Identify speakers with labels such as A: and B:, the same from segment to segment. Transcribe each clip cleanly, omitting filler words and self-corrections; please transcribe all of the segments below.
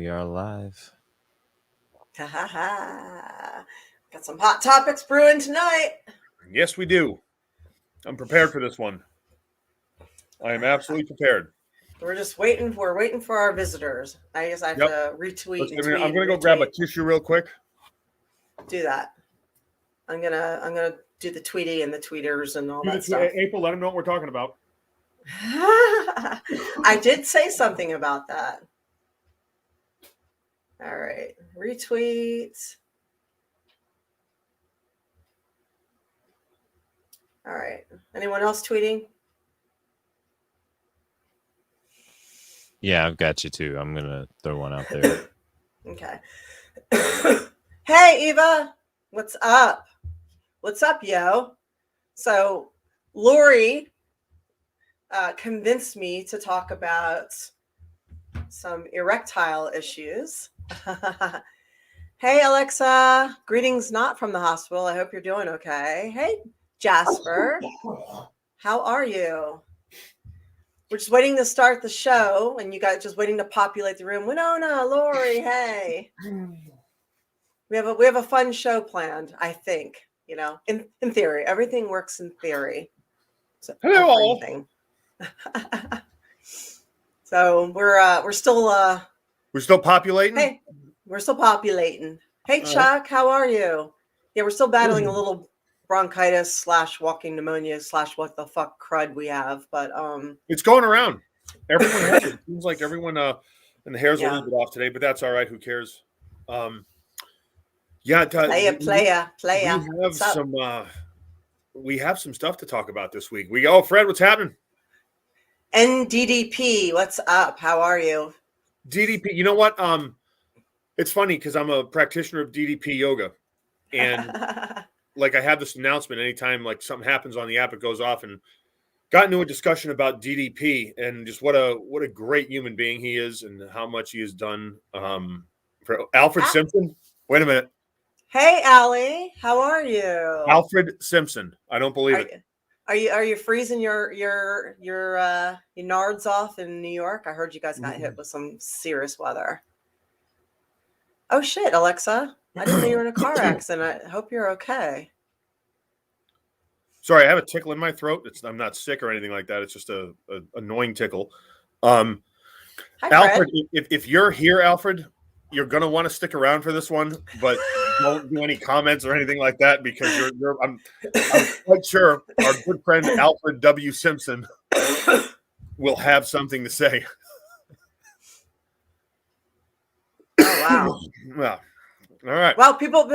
A: we are live.
B: Ha ha ha. Got some hot topics brewing tonight.
C: Yes, we do. I'm prepared for this one. I am absolutely prepared.
B: We're just waiting. We're waiting for our visitors. I guess I have to retweet.
C: I'm going to go grab a tissue real quick.
B: Do that. I'm gonna do the tweety and the tweeters and all that stuff.
C: April, let them know what we're talking about.
B: I did say something about that. All right, retweet. All right. Anyone else tweeting?
A: Yeah, I've got you too. I'm going to throw one out there.
B: Okay. Hey, Eva. What's up? What's up, yo? So, Lori convinced me to talk about some erectile issues. Hey, Alexa. Greetings not from the hospital. I hope you're doing okay. Hey, Jasper. How are you? We're just waiting to start the show, and you guys just waiting to populate the room. Winona, Lori, hey. We have a fun show planned, I think. You know, in theory. Everything works in theory. So,
C: hello.
B: So we're still
C: populating.
B: Hey, we're still populating. Hey, Chuck, how are you? Yeah, we're still battling a little bronchitis / walking pneumonia / what the fuck crud we have, but
C: it's going around. Everyone has it. Seems like everyone and the hair's a little bit off today, but that's all right. Who cares? Playa. We have some stuff to talk about this week. Fred, what's happening?
B: NDDP, what's up? How are you?
C: DDP, you know what? It's funny because I'm a practitioner of DDP yoga, and like I have this announcement anytime like something happens on the app, it goes off, and got into a discussion about DDP and just what a great human being he is and how much he has done for Alfred Simpson. Wait a minute.
B: Hey, Allie, how are you?
C: Alfred Simpson. I don't believe it.
B: Are you freezing your nards off in New York? I heard you guys got hit with some serious weather. Oh shit, Alexa! I didn't know you were in a car accident. I hope you're okay.
C: Sorry, I have a tickle in my throat. I'm not sick or anything like that. It's just a annoying tickle. Hi, Alfred, if you're here, Alfred, you're gonna want to stick around for this one, but don't do any comments or anything like that because I'm quite sure our good friend Alfred W. Simpson will have something to say.
B: Oh wow!
C: Well, all right.
B: Well, people,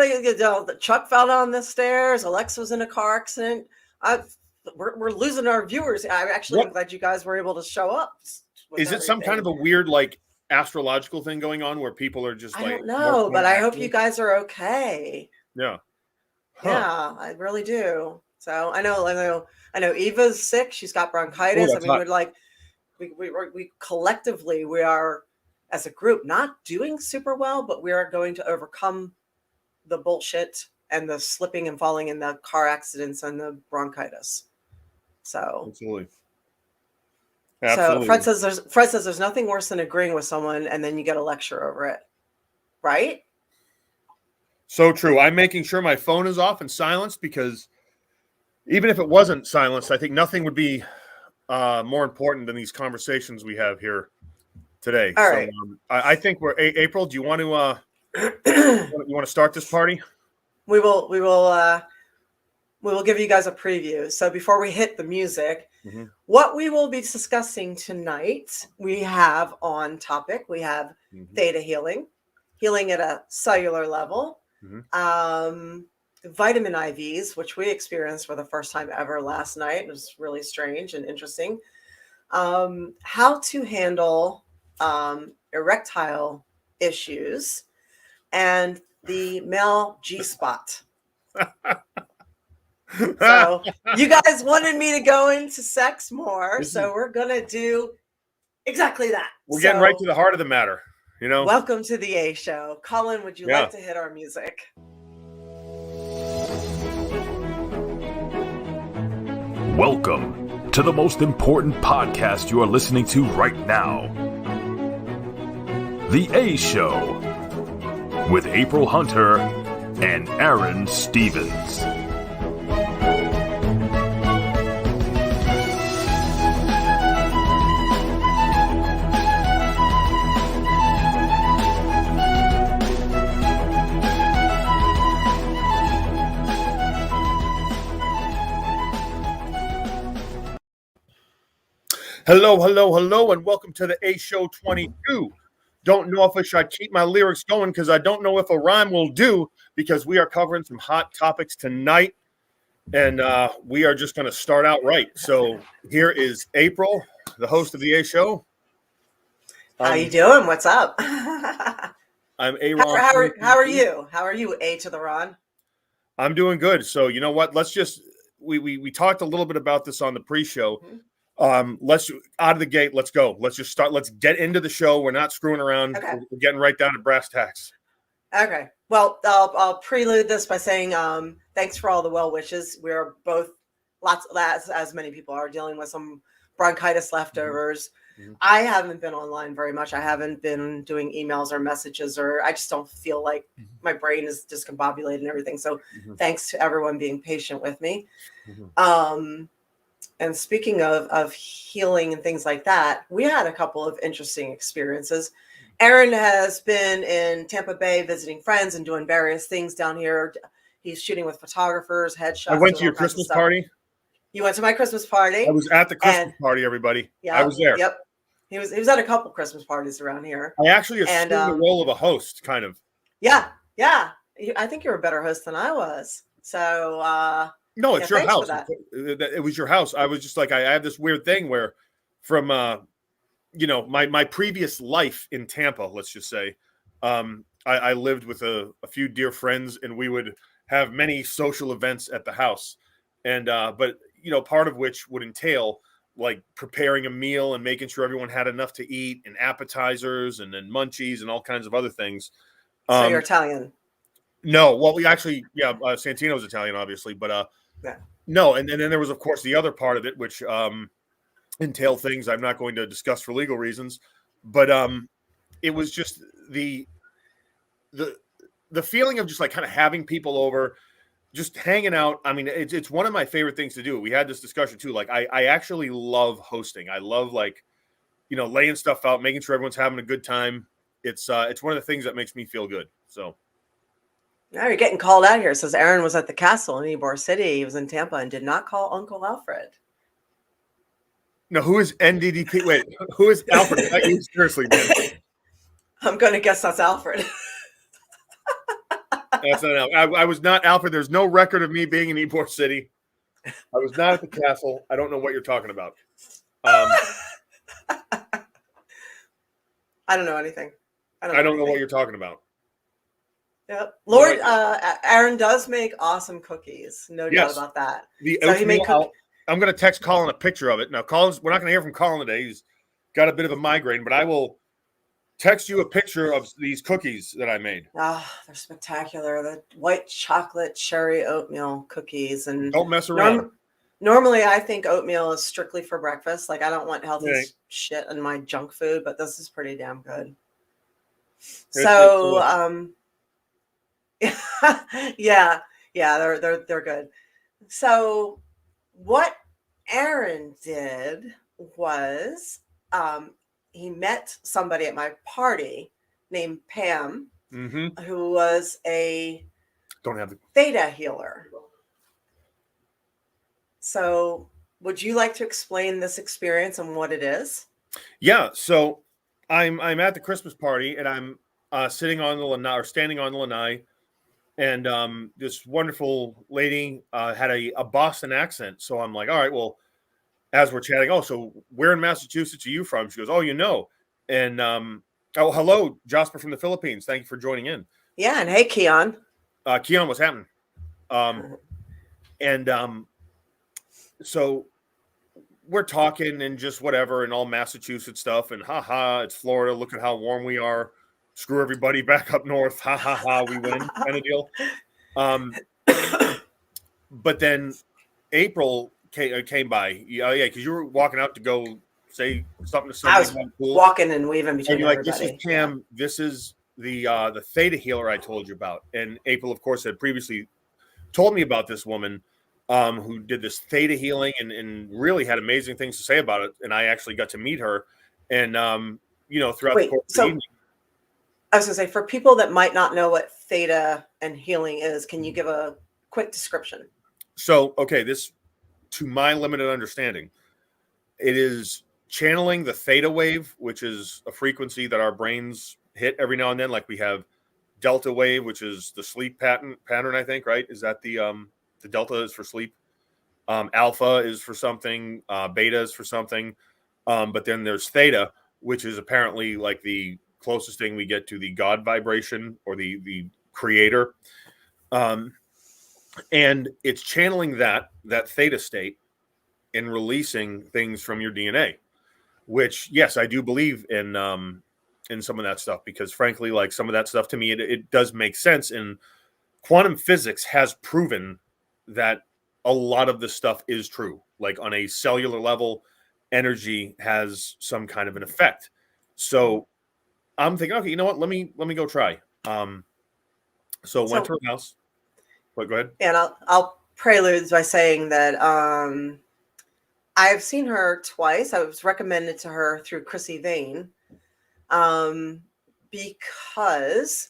B: Chuck fell down the stairs. Alexa was in a car accident. We're losing our viewers. I'm glad you guys were able to show up.
C: Is it some kind of a weird like astrological thing going on where people are just
B: I don't know, but I hope you guys are okay.
C: Yeah.
B: Huh. Yeah, I really do. So I know Eva's sick. She's got bronchitis. We collectively, we are as a group not doing super well, but we are going to overcome the bullshit and the slipping and falling in the car accidents and the bronchitis. So
C: absolutely.
B: So Fred says there's nothing worse than agreeing with someone and then you get a lecture over it. Right?
C: So true. I'm making sure my phone is off and silenced because even if it wasn't silenced, I think nothing would be more important than these conversations we have here today.
B: All right.
C: I think we're April. Do you want to start this party?
B: We will give you guys a preview. So before we hit the music, what we will be discussing tonight, we have on topic, we have Theta Healing at a cellular level, vitamin IVs, which we experienced for the first time ever last night. It was really strange and interesting. How to handle erectile issues and the male G-spot. So you guys wanted me to go into sex more, so we're gonna do exactly that.
C: We're getting right to the heart of the matter, you know.
B: Welcome to the A Show. Colin, would you like to hit our music?
D: Welcome to the most important podcast you are listening to right now. The A Show with April Hunter and Aron Stevens.
C: Hello, hello, hello, and welcome to the A Show 22. Don't know if I should keep my lyrics going because I don't know if a rhyme will do, because we are covering some hot topics tonight, and we are just going to start out right. So here is April, the host of the A Show.
B: How you doing? What's up?
C: I'm Aron.
B: How are you? How are you, A to the Ron?
C: I'm doing good. So you know what? Let's just we talked a little bit about this on the pre-show. Let's out of the gate. Let's go. Let's just start. Let's get into the show. We're not screwing around.
B: Okay.
C: We're getting right down to brass tacks.
B: Okay. Well, I'll prelude this by saying thanks for all the well wishes. We're both as many people are dealing with some bronchitis leftovers. Mm-hmm. I haven't been online very much. I haven't been doing emails or messages, or I just don't feel like my brain is discombobulated and everything. So thanks to everyone being patient with me. And speaking of healing and things like that, we had a couple of interesting experiences. Aron has been in Tampa Bay visiting friends and doing various things down here. He's shooting with photographers, headshots.
C: I went to your Christmas party.
B: You went to my Christmas party.
C: I was at the Christmas party, everybody.
B: Yeah,
C: I was there.
B: Yep. He was at a couple Christmas parties around here.
C: I actually assumed the role of a host, kind of.
B: Yeah. I think you're a better host than I was. So
C: no, it's your house. It was your house. I was just like, I have this weird thing where from, my previous life in Tampa, let's just say, I lived with a few dear friends, and we would have many social events at the house. And, but, part of which would entail like preparing a meal and making sure everyone had enough to eat, and appetizers and then munchies and all kinds of other things.
B: So you're Italian?
C: No. Well, we actually, Santino's Italian, obviously, but, no, and then there was, of course, the other part of it, which entailed things I'm not going to discuss for legal reasons. But it was just the feeling of just like kind of having people over, just hanging out. I mean, it's one of my favorite things to do. We had this discussion too. Like I actually love hosting. I love laying stuff out, making sure everyone's having a good time. It's one of the things that makes me feel good. So.
B: Now you're getting called out here. It says Aron was at the castle in Ybor City. He was in Tampa and did not call Uncle Alfred.
C: No, who is NDDP? Wait, who is Alfred? Seriously, man.
B: I'm going to guess that's Alfred.
C: That's not Alfred. I was not Alfred. There's no record of me being in Ybor City. I was not at the castle. I don't know what you're talking about.
B: I don't know anything.
C: I don't know what you're talking about.
B: Yep. Lord, Aron does make awesome cookies. No doubt about that.
C: I'm going to text Colin a picture of it. Now, we're not going to hear from Colin today. He's got a bit of a migraine, but I will text you a picture of these cookies that I made.
B: Oh, they're spectacular. The white chocolate cherry oatmeal cookies. And
C: don't mess around.
B: Normally, I think oatmeal is strictly for breakfast. Like, I don't want healthy shit in my junk food, but this is pretty damn good. So, yeah, they're good. So what Aron did was he met somebody at my party named Pam, who was a Theta healer. So would you like to explain this experience and what it is?
C: Yeah, so I'm at the Christmas party, and I'm standing on the lanai. And this wonderful lady had a Boston accent. So I'm like, all right, well, as we're chatting, so where in Massachusetts are you from? She goes, oh, And, hello, Jasper from the Philippines. Thank you for joining in.
B: Yeah, and hey, Keon.
C: Keon, what's happening? So we're talking and just whatever and all Massachusetts stuff. And it's Florida. Look at how warm we are. Screw everybody back up north. We win kind of deal. But then April came by. Yeah, because you were walking out to go say something to
B: I
C: somebody
B: was
C: about pool,
B: walking and weaving
C: and
B: between
C: you're like,
B: everybody.
C: "This is Pam. Yeah. This is the Theta Healer I told you about." And April, of course, had previously told me about this woman who did this Theta Healing and really had amazing things to say about it. And I actually got to meet her, and throughout the course of the evening.
B: I was going to say, for people that might not know what Theta and healing is, can you give a quick description?
C: So, okay, this, to my limited understanding, it is channeling the theta wave, which is a frequency that our brains hit every now and then. Like we have delta wave, which is the sleep pattern, I think, right? Is that the delta is for sleep? Alpha is for something, beta is for something. But then there's theta, which is apparently like the closest thing we get to the God vibration or the creator. And it's channeling that theta state and releasing things from your DNA, which, yes, I do believe in some of that stuff, because frankly, like some of that stuff to me, it does make sense. And quantum physics has proven that a lot of this stuff is true. Like on a cellular level, energy has some kind of an effect. So I'm thinking, okay, you know what? Let me go try. So went to her house. But go ahead.
B: And I'll prelude by saying that I've seen her twice. I was recommended to her through Chrissy Vane, because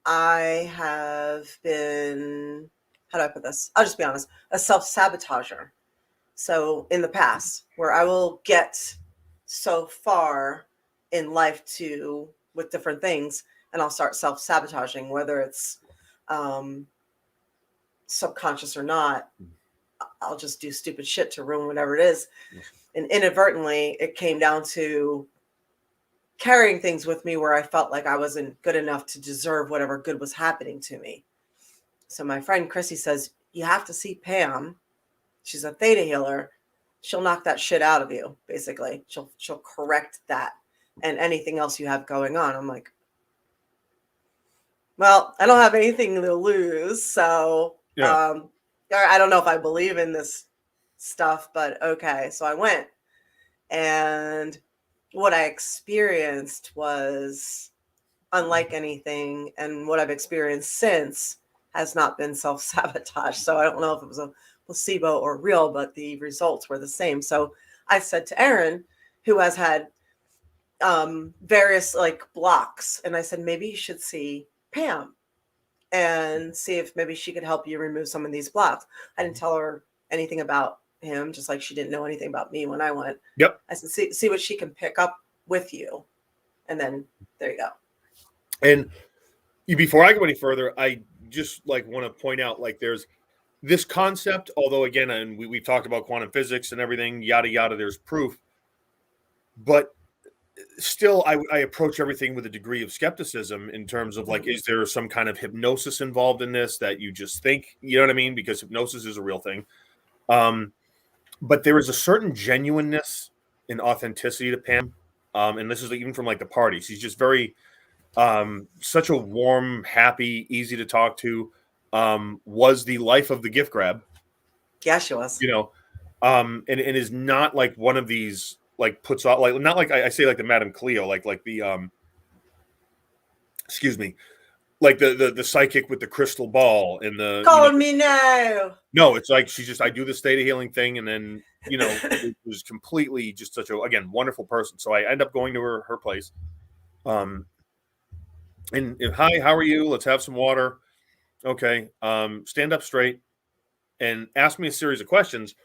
B: I have been, how do I put this? I'll just be honest, a self-sabotager. So in the past, where I will get so far in life with different things, and I'll start self-sabotaging, whether it's subconscious or not. I'll just do stupid shit to ruin whatever it is. And inadvertently, it came down to carrying things with me where I felt like I wasn't good enough to deserve whatever good was happening to me. So my friend Chrissy says, you have to see Pam. She's a theta healer. She'll knock that shit out of you, basically. She'll correct that and anything else you have going on. I'm like, well, I don't have anything to lose, so I don't know if I believe in this stuff, but okay. So I went, and what I experienced was unlike anything, and what I've experienced since has not been self-sabotage. So I don't know if it was a placebo or real, but the results were the same. So I said to Aron, who has had various like blocks, and I said, maybe you should see Pam and see if maybe she could help you remove some of these blocks. I didn't tell her anything about him, just like she didn't know anything about me when I went.
C: Yep.
B: I said, see what she can pick up with you. And then there you go.
C: And before I go any further, I just like want to point out, like, there's this concept, although again, and we've talked about quantum physics and everything, yada, yada, there's proof. But still, I approach everything with a degree of skepticism in terms of like, is there some kind of hypnosis involved in this that you just think, you know what I mean? Because hypnosis is a real thing. But there is a certain genuineness and authenticity to Pam. And this is even from like the party. She's just very, such a warm, happy, easy to talk to, was the life of the gift grab.
B: Yeah, she was.
C: And is not like one of these, like puts out, like, not like I say like the Madame Cleo, like the excuse me, like the psychic with the crystal ball and the
B: call me now.
C: No, it's like she's just, I do this theta healing thing, and then it was completely just such a, again, wonderful person. So I end up going to her place. And hi, how are you? Let's have some water. Okay. Stand up straight and ask me a series of questions,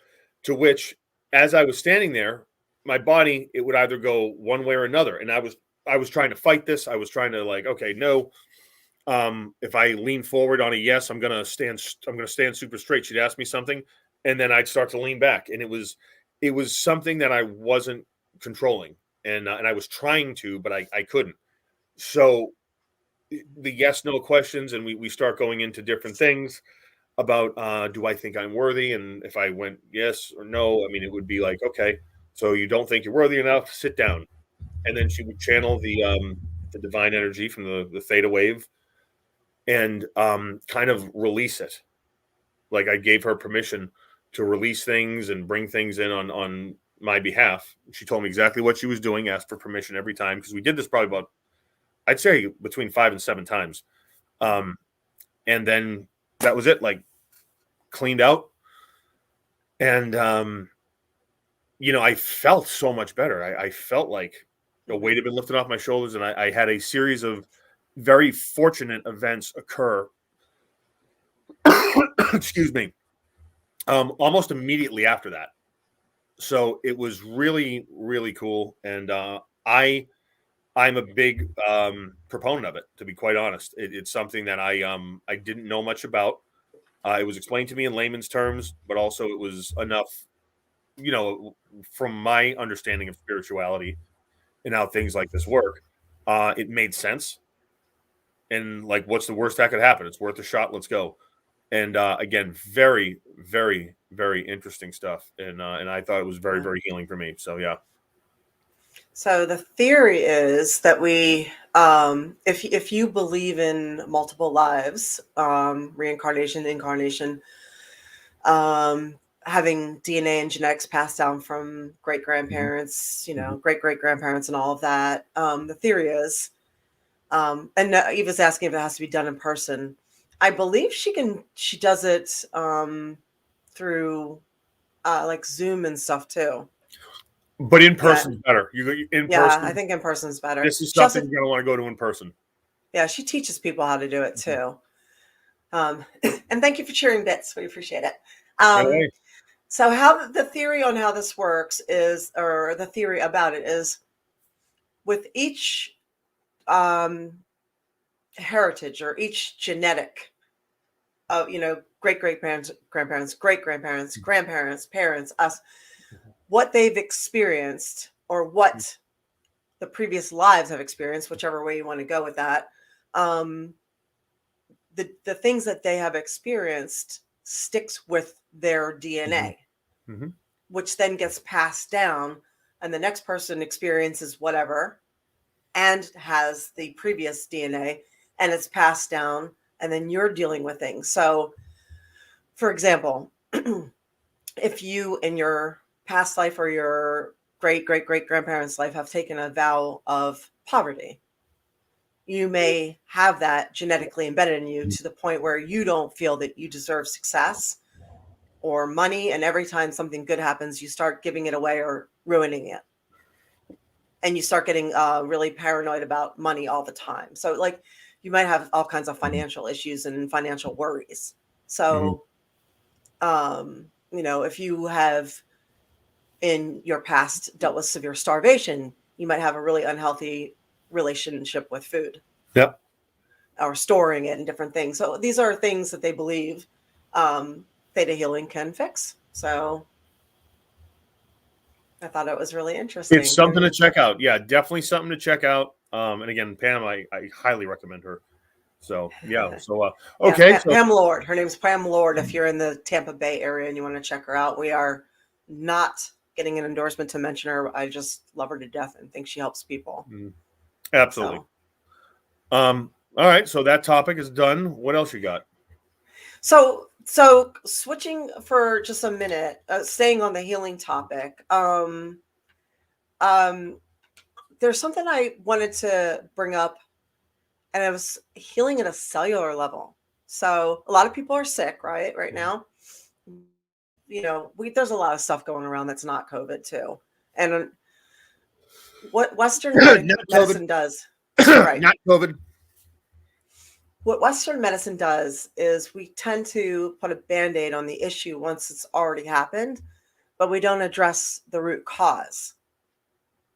C: to which, as I was standing there, my body, it would either go one way or another. And I was trying to fight this. I was trying to like, okay, no. If I lean forward on a yes, I'm gonna stand super straight. She'd ask me something, and then I'd start to lean back. And it was something that I wasn't controlling. And I was trying to, but I couldn't. So the yes, no questions, and we start going into different things about, do I think I'm worthy? And if I went yes or no, I mean, it would be like, okay, so you don't think you're worthy enough, sit down. And then she would channel the divine energy from the theta wave and kind of release it. Like I gave her permission to release things and bring things in on my behalf. She told me exactly what she was doing, asked for permission every time, because we did this probably about, I'd say, between 5 and 7 times. And then that was it, like cleaned out. And, I felt so much better. I felt like a weight had been lifted off my shoulders, and I had a series of very fortunate events occur. Excuse me. Almost immediately after that. So it was really, really cool. And I'm a big proponent of it, to be quite honest. It's something that I didn't know much about. It was explained to me in layman's terms, but also it was enough, from my understanding of spirituality and how things like this work, it made sense. And like, what's the worst that could happen? It's worth a shot. Let's go. And again, very, very, very interesting stuff. And I thought it was very, very healing for me. So, yeah.
B: So the theory is that we, if you believe in multiple lives, reincarnation, incarnation, having DNA and genetics passed down from great grandparents, great great grandparents, and all of that, the theory is, and Eva's asking if it has to be done in person. I believe she does it through like Zoom and stuff too.
C: But in person is better. In person.
B: I think in person is better.
C: This is something you're going to want to go to in person.
B: Yeah, she teaches people how to do it too. And thank you for sharing bits. We appreciate it. So how the theory on how this works is, or the theory about it is, with each heritage or each genetic of, great great grandparents, great grandparents, grandparents, parents, us, what they've experienced or what the previous lives have experienced, whichever way you want to go with that, the things that they have experienced sticks with their DNA, which then gets passed down, and the next person experiences whatever and has the previous DNA, and it's passed down, and then you're dealing with things. So, for example, if you in your past life or your great great great grandparents' life have taken a vow of poverty, you may have that genetically embedded in you to the point where you don't feel that you deserve success or money, and every time something good happens, you start giving it away or ruining it, and you start getting really paranoid about money all the time. So like, you might have all kinds of financial issues and financial worries. So if you have in your past dealt with severe starvation, you might have a really unhealthy relationship with food.
C: Yep.
B: Or storing it and different things. So these are things that they believe Theta Healing can fix. So I thought it was really interesting.
C: It's something to check out. Yeah, definitely something to check out. And again, Pam, I highly recommend her. So, yeah. So, okay.
B: Yeah, Pam Lord. Her name's Pam Lord. If you're in the Tampa Bay area and you want to check her out, we are not getting an endorsement to mention her. I just love her to death and think she helps people.
C: Absolutely. So. All right. So that topic is done. What else you got?
B: So switching for just a minute, staying on the healing topic. There's something I wanted to bring up, and it was healing at a cellular level. So a lot of people are sick, right now. There's a lot of stuff going around that's not COVID too. And what Western medicine does, right?
C: Not COVID.
B: What Western medicine does is we tend to put a Band-Aid on the issue once it's already happened, but we don't address the root cause.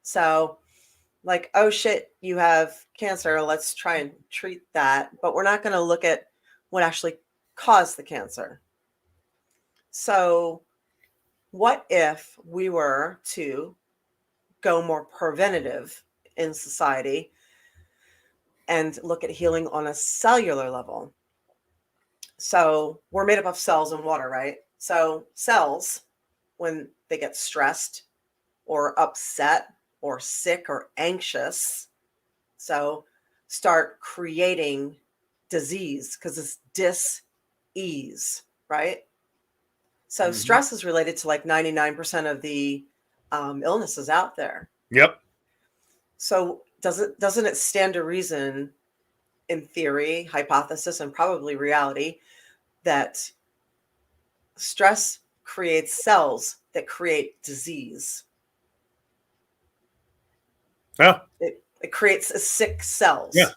B: So like, oh shit, you have cancer, let's try and treat that. But we're not going to look at what actually caused the cancer. So what if we were to go more preventative in society and look at healing on a cellular level? So we're made up of cells and water, right? So cells, when they get stressed or upset or sick or anxious, so start creating disease because it's dis-ease, right? So stress is related to like 99% of the illnesses out there.
C: Yep.
B: So doesn't it stand to reason, in theory, hypothesis, and probably reality, that stress creates cells that create disease?
C: Yeah.
B: It creates sick cells
C: Yeah.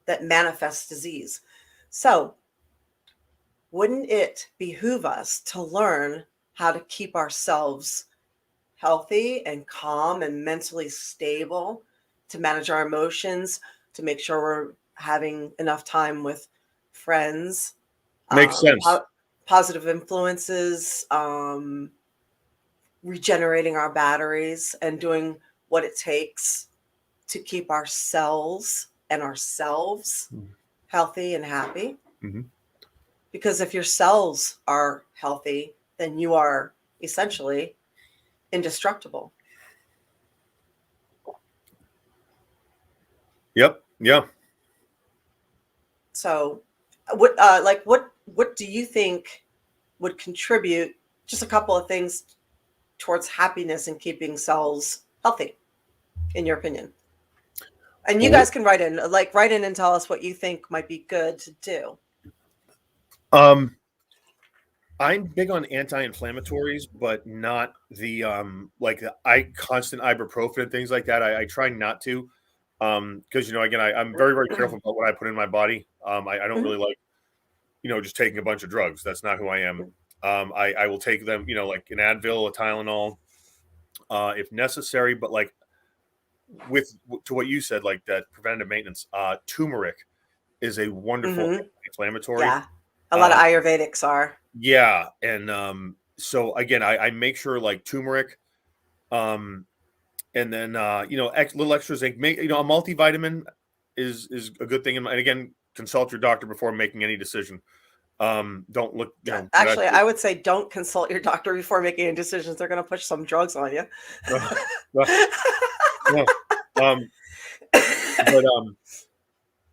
B: that manifest disease. So wouldn't it behoove us to learn how to keep ourselves healthy and calm and mentally stable, to manage our emotions, to make sure we're having enough time with friends,
C: Makes sense.
B: positive influences, regenerating our batteries, and doing what it takes to keep ourselves and ourselves healthy and happy?
C: Mm-hmm.
B: Because if your cells are healthy, then you are essentially indestructible.
C: Yep. Yeah.
B: So what do you think would contribute, just a couple of things, towards happiness and keeping cells healthy, in your opinion? And you guys can write in and tell us what you think might be good to do.
C: I'm big on anti-inflammatories, but not the constant ibuprofen and things like that. I try not to, because again, I'm very, very careful about what I put in my body. I don't really like, just taking a bunch of drugs. That's not who I am. I will take them, like an Advil, a Tylenol, if necessary. But like to what you said, like that preventative maintenance, turmeric is a wonderful anti-inflammatory.
B: Yeah, a lot of Ayurvedics are.
C: Yeah, and so again, I make sure like turmeric, and then little extra zinc. Make a multivitamin is a good thing. And again, consult your doctor before making any decision. Don't look.
B: Actually, I would say don't consult your doctor before making any decisions. They're going to push some drugs on you.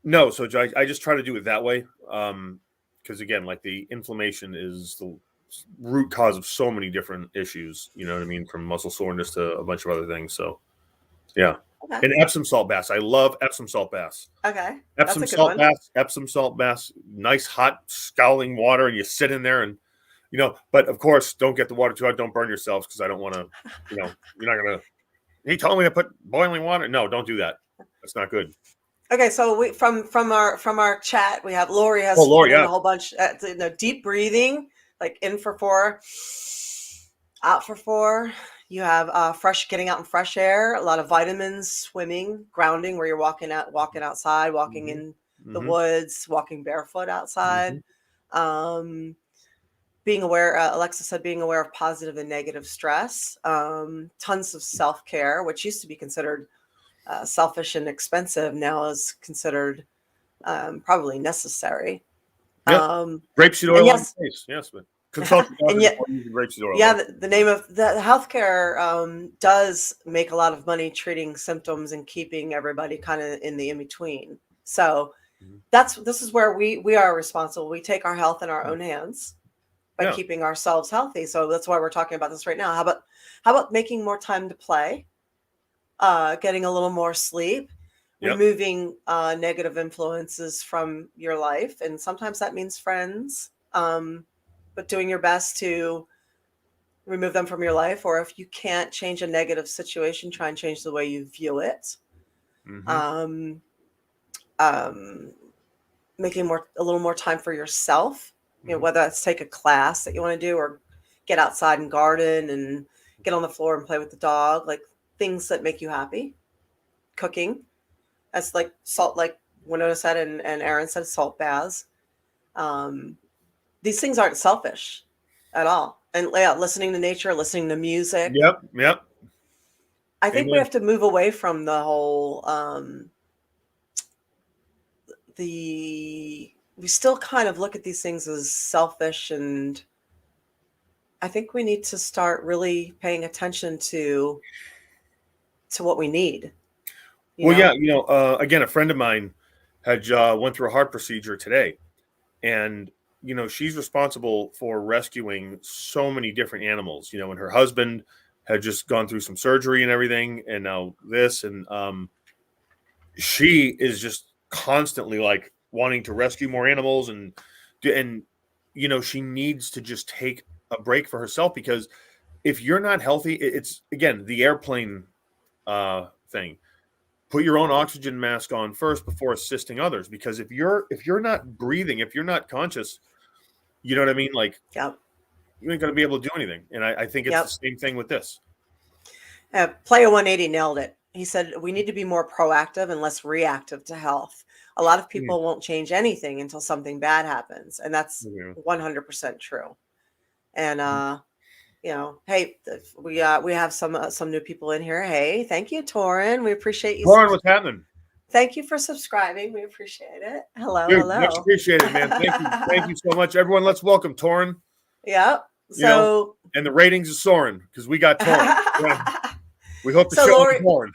C: No. So I just try to do it that way. Because again, like the inflammation is the root cause of so many different issues. You know what I mean? From muscle soreness to a bunch of other things. So, yeah. Okay. And Epsom salt baths. I love Epsom salt baths.
B: Okay.
C: Epsom salt baths. Epsom salt baths. Nice, hot, scalding water, and you sit in there and, but of course, don't get the water too hot. Don't burn yourselves, because I don't want to, you're not going to. He told me to put boiling water. No, don't do that. That's not good.
B: Okay, so we from our chat, we have Lori has put in a whole bunch. Deep breathing, like in for 4, out for 4. You have getting out in fresh air, a lot of vitamins, swimming, grounding, where you're walking outside, walking in the woods, walking barefoot outside. Being aware, Alexa said, being aware of positive and negative stress. Tons of self-care, which used to be considered selfish and expensive, now is considered probably necessary.
C: Yep. Grapeseed oil. Yes, but consult grapeseed oil.
B: Yeah, the name of the healthcare does make a lot of money treating symptoms and keeping everybody kind of in the in between. So this is where we are responsible. We take our health in our own hands by keeping ourselves healthy. So that's why we're talking about this right now. How about making more time to play? Getting a little more sleep, removing negative influences from your life. And sometimes that means friends, but doing your best to remove them from your life. Or if you can't change a negative situation, try and change the way you view it. Making a little more time for yourself, whether that's take a class that you want to do, or get outside and garden and get on the floor and play with the dog, like things that make you happy. Cooking, that's like salt, like Winona said, and Aron said, salt baths. These things aren't selfish at all. And listening to nature, listening to music.
C: Yep.
B: I think we have to move away from the whole we still kind of look at these things as selfish, and I think we need to start really paying attention to what we need.
C: Again, a friend of mine had went through a heart procedure today, and she's responsible for rescuing so many different animals. And her husband had just gone through some surgery and everything, and now this, and she is just constantly like wanting to rescue more animals, and you know, she needs to just take a break for herself, because if you're not healthy, it's again the airplane thing. Put your own oxygen mask on first before assisting others, because if you're not breathing, if you're not conscious, you know what I mean? Like,
B: Yep.
C: you ain't going to be able to do anything. And I think it's the same thing with this.
B: Player 180 nailed it. He said we need to be more proactive and less reactive to health. A lot of people won't change anything until something bad happens, and that's 100% true. And you know, hey, we have some new people in here. Hey, thank you, Torin. We appreciate you.
C: Torin, what's happening?
B: Thank you for subscribing. We appreciate it. Hello,
C: Dude,
B: hello.
C: Much appreciated, man. Thank you so much, everyone. Let's welcome Torin.
B: Yep.
C: So, and the ratings are soaring because we got Torin. We hope the show is Torin.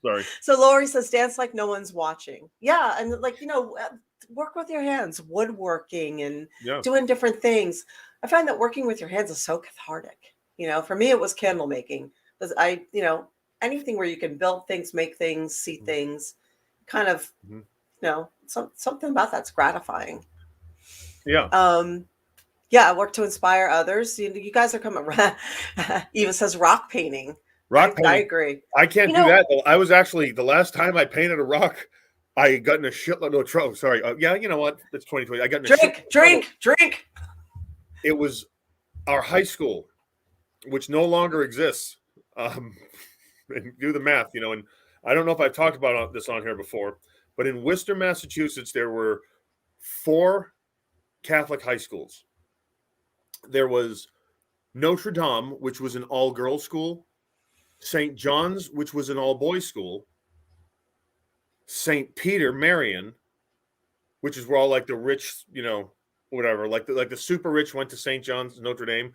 C: Sorry.
B: So Lori says, dance like no one's watching. Yeah, and like, you know, work with your hands, woodworking and doing different things. I find that working with your hands is so cathartic. You know, for me, it was candle making. Because you know, anything where you can build things, make things, see things, kind of, you know, something about that's gratifying.
C: Yeah.
B: Yeah, I work to inspire others. You guys are coming around. Eva says rock painting.
C: Rock painting.
B: I agree.
C: I can't do that. I was actually, the last time I painted a rock, I got in a shitload of trouble. Sorry. Yeah, you know what? It's 2020. I got in a
B: drink.
C: It was our high school, which no longer exists. And do the math, you know, and I don't know if I've talked about this on here before, but in Worcester, Massachusetts, there were 4 Catholic high schools. There was Notre Dame, which was an all-girls school, St. John's, which was an all-boys school, St. Peter, Marion, which is where all like the rich, you know, whatever, like the super rich went to St. John's, Notre Dame.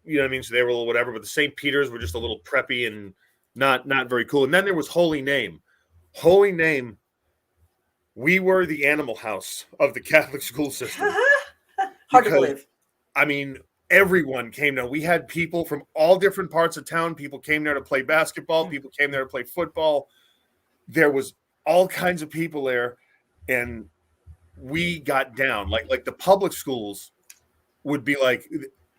C: You know what I mean? So they were a little whatever, but the St. Peter's were just a little preppy and not very cool. And then there was Holy Name. Holy Name, we were the animal house of the Catholic school system.
B: Hard to believe.
C: I mean, everyone came down. We had people from all different parts of town. People came there to play basketball. People came there to play football. There was all kinds of people there, and we got down. Like the public schools would be like,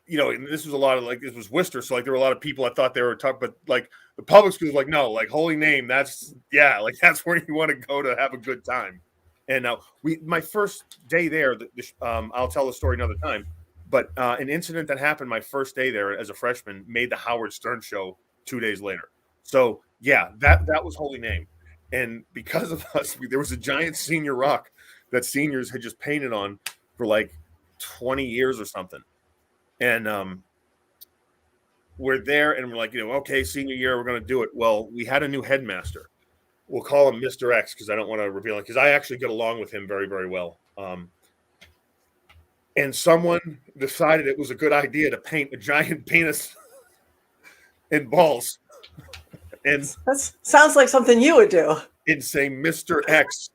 C: you know, and this was a lot of like, this was Worcester, so like there were a lot of people I thought they were tough, but like the public schools, like no, like Holy Name, that's where you want to go to have a good time. And now my first day there, I'll tell the story another time, but an incident that happened my first day there as a freshman made the Howard Stern show 2 days later. So yeah, that was Holy Name. And because of us, there was a giant senior rock that seniors had just painted on for like 20 years or something. And we're there and we're like, you know, okay, senior year, we're going to do it. Well, we had a new headmaster. We'll call him Mr. X because I don't want to reveal it because I actually get along with him very, very well. And someone decided it was a good idea to paint a giant penis and balls. And
B: that sounds like something you would do.
C: And say Mr. X.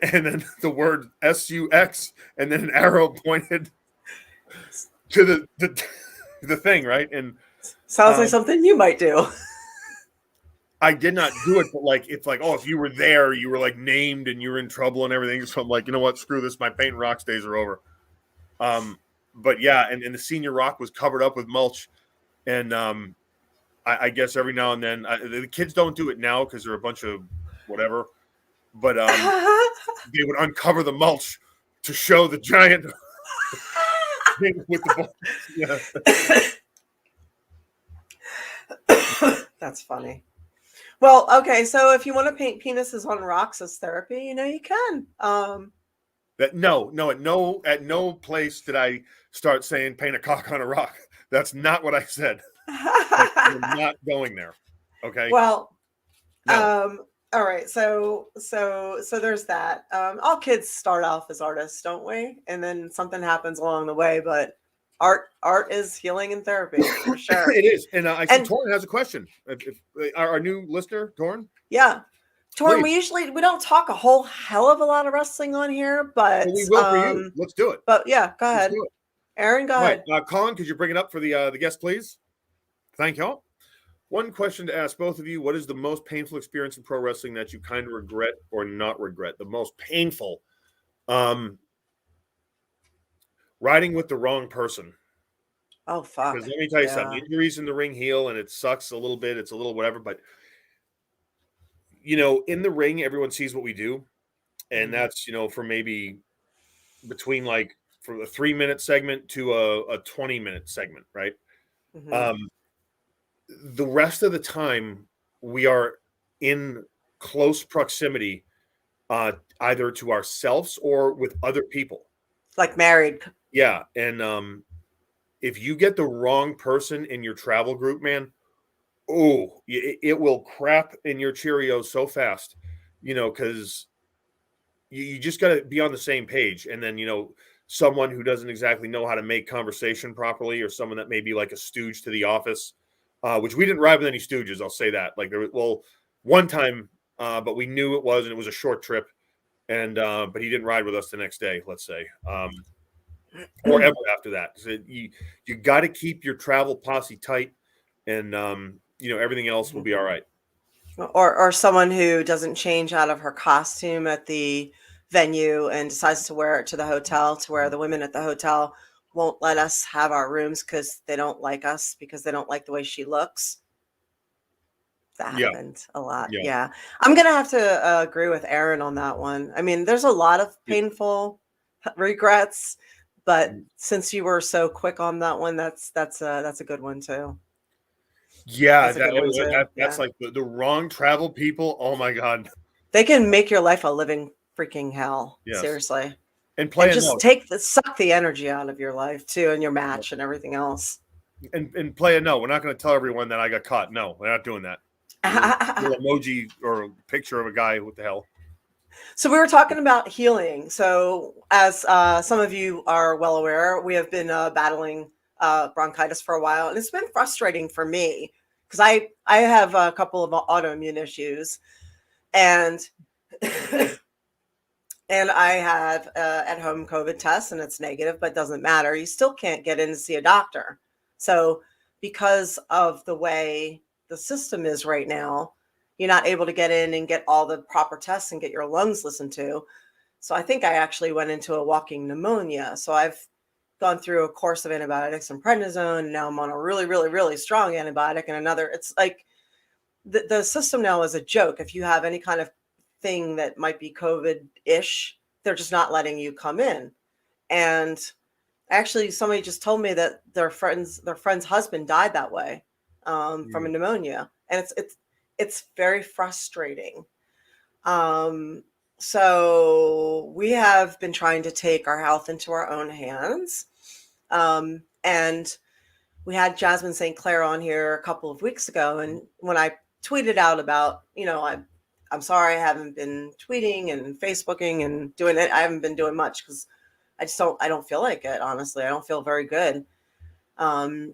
C: And then the word SUX, and then an arrow pointed to the thing, right? And
B: sounds like something you might do.
C: I did not do it, but like it's like, oh, if you were there, you were like named and you were in trouble and everything. So I'm like, you know what? Screw this. My paint rocks days are over. But yeah, and the senior rock was covered up with mulch, and I guess every now and then the kids don't do it now because they're a bunch of whatever. But they would uncover the mulch to show the giant thing with the ball.
B: Yeah. That's funny. Well, okay, so if you want to paint penises on rocks as therapy, you know you can.
C: At no place did I start saying paint a cock on a rock. That's not what I said. We're not going there. Okay.
B: Well, no. All right, so there's that. All kids start off as artists, don't we? And then something happens along the way, but art is healing and therapy for sure.
C: It is. And I see Torn has a question. If our new listener, Torn?
B: Yeah. Torn, we don't talk a whole hell of a lot of wrestling on here, but
C: we will for you. Let's do it.
B: But yeah, go ahead. Aron, go ahead.
C: Right. Colin, could you bring it up for the guest, please? Thank you all. One question to ask both of you. What is the most painful experience in pro wrestling that you kind of regret or not regret? The most painful. Riding with the wrong person.
B: Oh, fuck.
C: Because let me tell you something. Injuries in the ring heal, and it sucks a little bit. It's a little whatever. But, in the ring, everyone sees what we do. And that's, for maybe between from a 3-minute segment to a 20-minute segment, right?
B: Mm-hmm.
C: The rest of the time, we are in close proximity, either to ourselves or with other people.
B: Like married.
C: Yeah. And if you get the wrong person in your travel group, man, it will crap in your Cheerios so fast, because you just got to be on the same page. And then, someone who doesn't exactly know how to make conversation properly, or someone that may be like a stooge to the office, which we didn't ride with any stooges. I'll say that. One time, but we knew it was, and it was a short trip. And, but he didn't ride with us the next day, let's say, or ever after that. So you got to keep your travel posse tight, and, everything else will be all right.
B: Or someone who doesn't change out of her costume at the venue and decides to wear it to the hotel, to where the women at the hotel won't let us have our rooms because they don't like us, because they don't like the way she looks. That happened a lot. Yeah. I'm going to have to agree with Aron on that one. I mean, there's a lot of painful regrets, but since you were so quick on that one, that's a good one too.
C: Yeah, that's like the wrong travel people. Oh my God.
B: They can make your life a living freaking hell.
C: Yes.
B: Seriously.
C: And
B: suck the energy out of your life too, and your match and everything else.
C: And play a no. We're not going to tell everyone that I got caught. No, we're not doing that. Little emoji or a picture of a guy. What the hell?
B: So we were talking about healing. So as some of you are well aware, we have been battling bronchitis for a while, and it's been frustrating for me because I have a couple of autoimmune issues, and and I have at home COVID tests, and it's negative, but it doesn't matter. You still can't get in to see a doctor. So because of the way the system is right now, you're not able to get in and get all the proper tests and get your lungs listened to. So I think I actually went into a walking pneumonia. So I've gone through a course of antibiotics and prednisone, and now I'm on a really, really, really strong antibiotic and another. It's like the system now is a joke. If you have any kind of thing that might be COVID-ish, they're just not letting you come in. And actually, somebody just told me that their friend's husband died that way from a pneumonia, and it's very frustrating. So we have been trying to take our health into our own hands. And we had Jasmine St. Clair on here a couple of weeks ago. And when I tweeted out about, I'm sorry, I haven't been tweeting and Facebooking and doing it. I haven't been doing much because I don't feel like it. Honestly, I don't feel very good.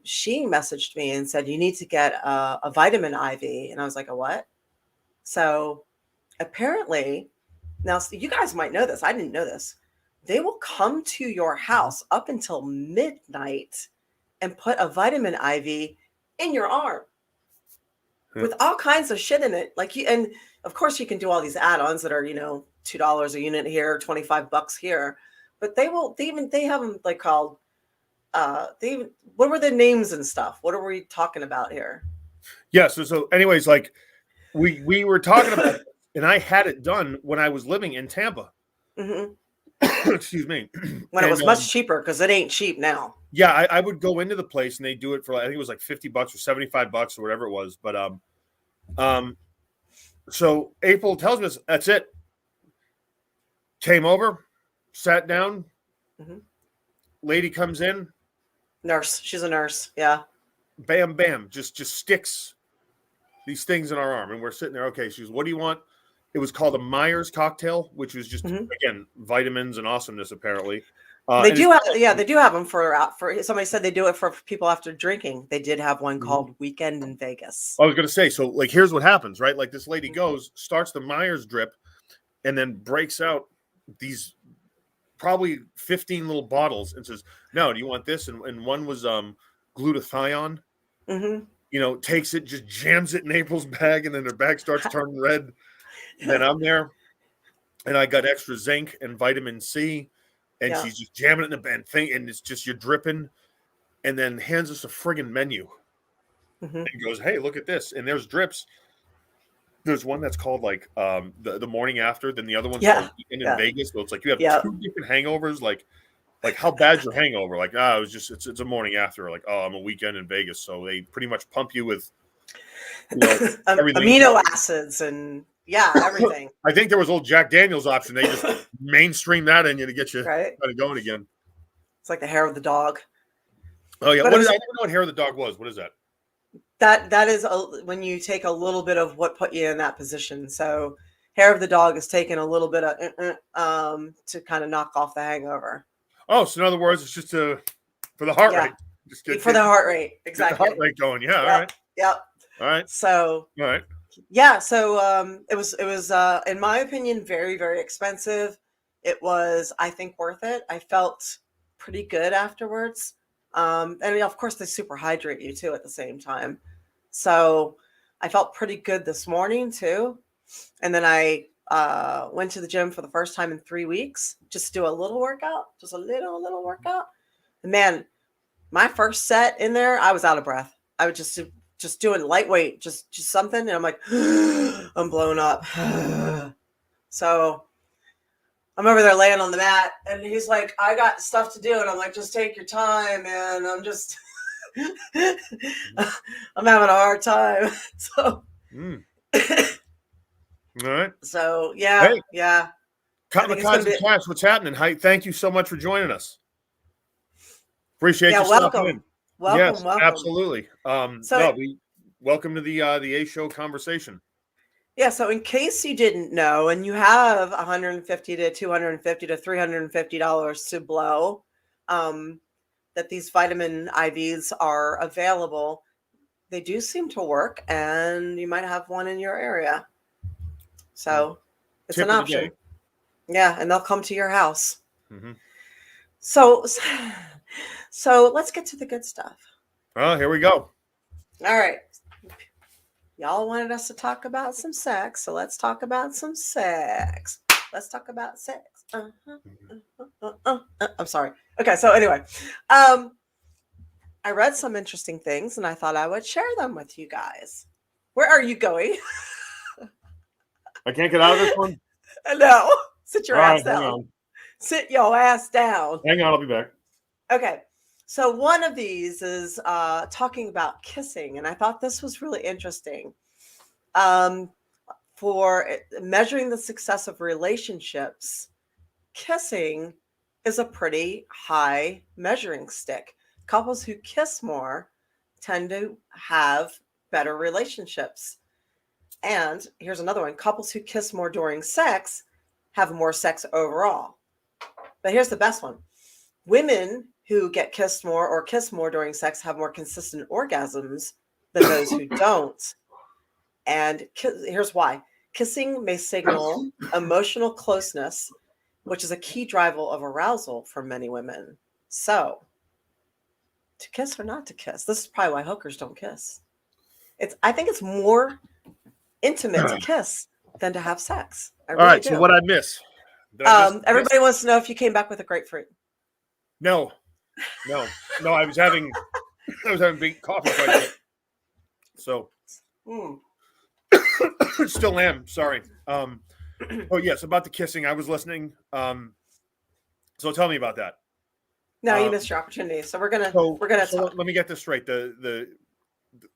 B: She messaged me and said, you need to get a vitamin IV. And I was like, a what? So apparently, now you guys might know this. I didn't know this. They will come to your house up until midnight and put a vitamin IV in your arm with all kinds of shit in it. And of course you can do all these add-ons that are, $2 a unit here, $25 here, but they have them called, what were the names and stuff? What are we talking about here?
C: Yeah. So anyways, we were talking about, and I had it done when I was living in Tampa.
B: Mm-hmm.
C: Excuse me.
B: When it was much cheaper, because it ain't cheap now.
C: Yeah, I would go into the place and they do it for I think it was like $50 or $75 or whatever it was. But so April tells me that's it. Came over, sat down.
B: Mm-hmm.
C: Lady comes in.
B: Nurse. She's a nurse. Yeah.
C: Bam, bam. Just sticks these things in our arm. And we're sitting there. Okay. She goes, what do you want? It was called a Myers cocktail, which was just, again, vitamins and awesomeness, apparently.
B: They do have them for somebody said they do it for people after drinking. They did have one called Weekend in Vegas.
C: I was going to say, so here's what happens, right? Like this lady goes, starts the Myers drip, and then breaks out these probably 15 little bottles and says, "No, do you want this?" And one was glutathione.
B: Mm-hmm.
C: You know, takes it, just jams it in April's bag, and then her bag starts turning red. And then I'm there, and I got extra zinc and vitamin C, and
B: Yeah.
C: she's just jamming it in the band thing, and it's just you're dripping, and then hands us a friggin' menu
B: Mm-hmm.
C: and goes, "Hey, look at this." And there's drips. There's one that's called like the morning after, then the other one's called in Vegas. So it's like you have two different hangovers, like how bad's your hangover? Like, it was just it's a morning after, like, oh, I'm a weekend in Vegas. So they pretty much pump you with everything.
B: Amino acids and everything.
C: I think there was old Jack Daniels option. They just mainstream that in you to get you
B: right
C: kind of going again.
B: It's like the hair of the dog.
C: Oh yeah,
B: but
C: I don't know what hair of the dog was. What is that?
B: That is when you take a little bit of what put you in that position. So hair of the dog is taking a little bit of to kind of knock off the hangover.
C: Oh, so in other words, it's just for the heart rate. Just
B: for the heart rate, exactly.
C: Get the heart rate going. Yeah. All right.
B: Yep.
C: All right.
B: So.
C: All right.
B: Yeah. So it was in my opinion very, very expensive. It was, I think, worth it. I felt pretty good afterwards. And of course they super hydrate you too at the same time. So I felt pretty good this morning too. And then I went to the gym for the first time in 3 weeks, just to do a little workout, just a little workout. And man, my first set in there, I was out of breath. I was just doing lightweight, just something. And I'm like, I'm blown up. So I'm over there laying on the mat, and he's like, I got stuff to do. And I'm like, just take your time, man. I'm just, I'm having a hard time. So,
C: all right.
B: So, yeah.
C: Hey,
B: yeah.
C: Kamikaze Cash, what's happening? Hi, thank you so much for joining us. Appreciate you.
B: Welcome.
C: Welcome.
B: Welcome.
C: Absolutely. Welcome to the A Show conversation.
B: Yeah, so in case you didn't know, and you have $150 to $250 to $350 to blow, that these vitamin IVs are available. They do seem to work, and you might have one in your area. So it's an option. Yeah, and they'll come to your house.
C: Mm-hmm.
B: So let's get to the good stuff.
C: Oh, here we go.
B: All right. Y'all wanted us to talk about some sex, so let's talk about some sex. Let's talk about sex. I'm sorry. Okay, so anyway, I read some interesting things, and I thought I would share them with you guys. Where are you going?
C: I can't get out of this one?
B: No. Sit your ass
C: right,
B: down. Sit your ass down.
C: Hang on, I'll be back.
B: Okay. So one of these is talking about kissing, and I thought this was really interesting. For measuring the success of relationships, kissing is a pretty high measuring stick. Couples who kiss more tend to have better relationships. And here's another one. Couples who kiss more during sex have more sex overall. But here's the best one. Women who get kissed more or kiss more during sex have more consistent orgasms than those who don't. And here's why. Kissing may signal emotional closeness, which is a key driver of arousal for many women. So, to kiss or not to kiss? This is probably why hookers don't kiss. I think it's more intimate to kiss than to have sex. All right,
C: so what I miss?
B: Everybody wants to know if you came back with a grapefruit.
C: No. I was having big coffee right. So still am. Sorry. Oh yes, about the kissing. I was listening. So tell me about that.
B: No, you missed your opportunity. So we're gonna talk.
C: Let me get this straight. The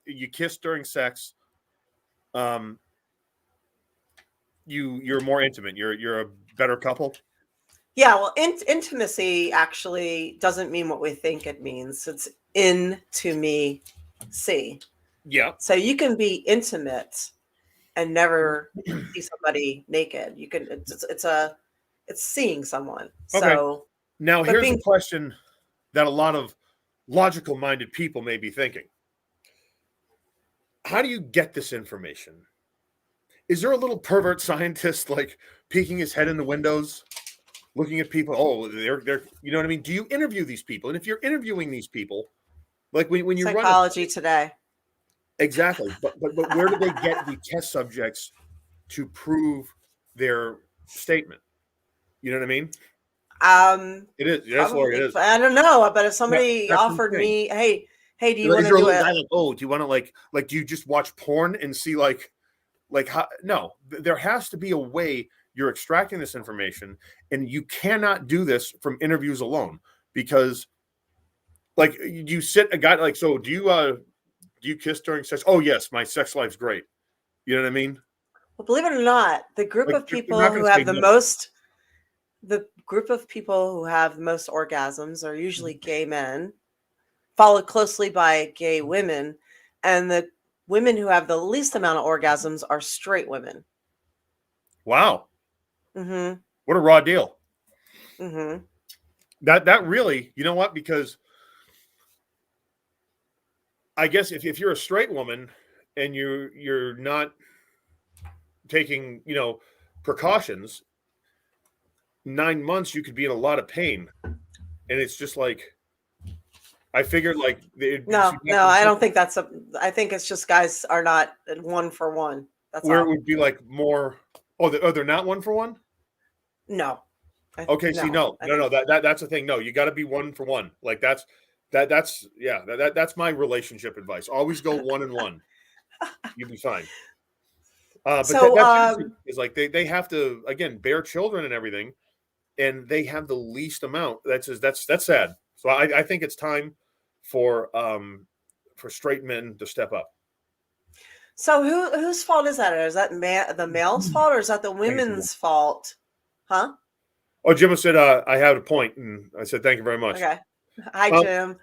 C: you kiss during sex. You're more intimate. You're a better couple.
B: Yeah, well, intimacy actually doesn't mean what we think it means. It's into me, see.
C: Yeah.
B: So you can be intimate and never see somebody naked. You can. It's seeing someone. Okay. So
C: now here's a question that a lot of logical-minded people may be thinking. How do you get this information? Is there a little pervert scientist like peeking his head in the windows? looking at people. Oh, they're you know what I mean? Do you interview these people? And if you're interviewing these people, like when you run
B: Psychology Today.
C: exactly, but where do they get the test subjects to prove their statement? You know what I mean? It is. Yes, Lord, it is.
B: I don't know, but if somebody
C: That's
B: offered me, hey, do you
C: like,
B: want to do it?
C: Like, oh, do you want to like do you just watch porn and see like how? No, there has to be a way you're extracting this information, and you cannot do this from interviews alone because, like, you sit a guy like, so do you kiss during sex? Oh yes, my sex life's great. You know what I mean?
B: Well, believe it or not, the group
C: Like,
B: of
C: you're
B: people
C: not
B: who
C: gonna
B: have
C: say
B: the
C: no.
B: most orgasms are usually gay men, followed closely by gay women, and the women who have the least amount of orgasms are straight women.
C: Wow,
B: Mm-hmm.
C: what a raw deal.
B: Mm-hmm.
C: That really, you know what? Because I guess if you're a straight woman and you're not taking, precautions, 9 months you could be in a lot of pain. And it's just like I figured like
B: No, I don't think that's I think it's just guys are not one for one. That's
C: where
B: all.
C: it would be like more they're not one for one?
B: No.
C: Okay, see, no. That's the thing. No, you got to be one for one. Like that's my relationship advice. Always go 1 and 1. You'll be fine. But
B: So,
C: that's is like they have to again bear children and everything, and they have the least amount. That's sad. So I think it's time for straight men to step up.
B: So whose fault is that? Is that the male's fault, or is that the women's fault? Huh?
C: Oh, Jim said I had a point, and I said thank you very much.
B: Okay. Hi, Jim.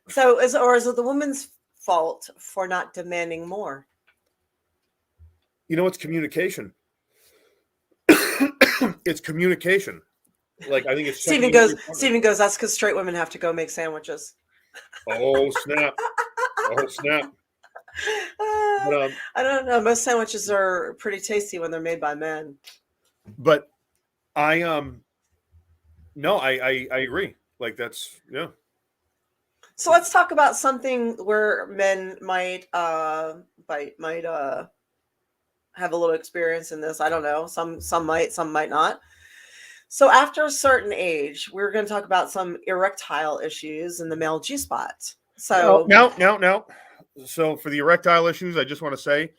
B: So is it the woman's fault for not demanding more?
C: It's communication. It's communication. Like I think it's
B: Steven goes. That's because straight women have to go make sandwiches.
C: Oh snap! Oh snap! But,
B: I don't know. Most sandwiches are pretty tasty when they're made by men.
C: But I no, I agree. Like that's yeah.
B: So let's talk about something where men might have a little experience in this. I don't know. Some might, some might not. So after a certain age, we're going to talk about some erectile issues in the male G-spot. So
C: no. So for the erectile issues, I just want to say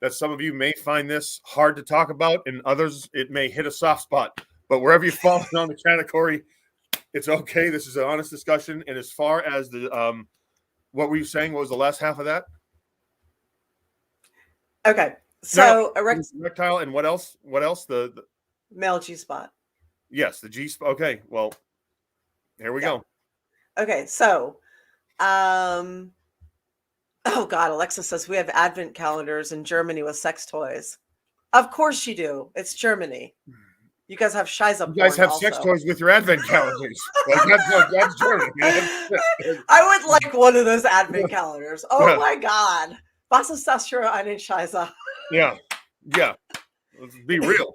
C: that some of you may find this hard to talk about, and others it may hit a soft spot. But wherever you fall on the category, it's okay. This is an honest discussion. And as far as the what were you saying? What was the last half of that?
B: Okay. So
C: erectile and what else? What else? The
B: male G-spot.
C: Yes, the G spot. Okay, well, here we go.
B: Okay, so, oh God, Alexa says we have advent calendars in Germany with sex toys. Of course you do. It's Germany. You guys have Shiza.
C: You guys have sex toys with your advent calendars. That's Germany.
B: I would like one of those advent calendars. Oh my God. Wasserstraße and Shiza.
C: Yeah. Let's be real.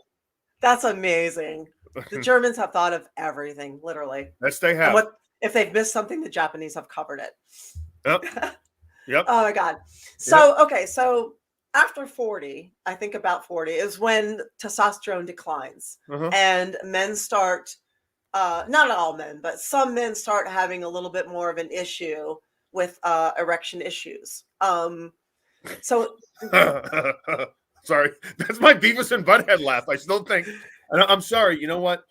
B: That's amazing. The Germans have thought of everything, literally.
C: Yes, they have.
B: And if they've missed something, the Japanese have covered it.
C: Yep.
B: Oh my God. So, okay. So after 40, I think about 40 is when testosterone declines and men start, not all men, but some men start having a little bit more of an issue with erection issues. So
C: sorry, that's my Beavis and Butthead laugh. I still think, I'm sorry. You know what?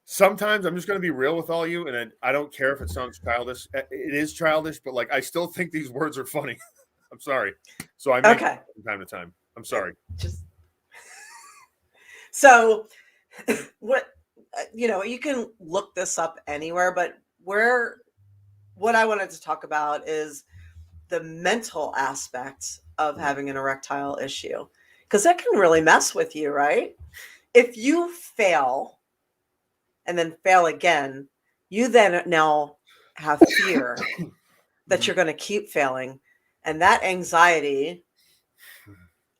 C: Sometimes I'm just going to be real with all you, and I don't care if it sounds childish. It is childish, but like I still think these words are funny. I'm sorry. So I make it from time to time. I'm sorry.
B: So what you can look this up anywhere, but what I wanted to talk about is the mental aspect of having an erectile issue, because that can really mess with you, right? If you fail and then fail again, you then now have fear that you're going to keep failing, and that anxiety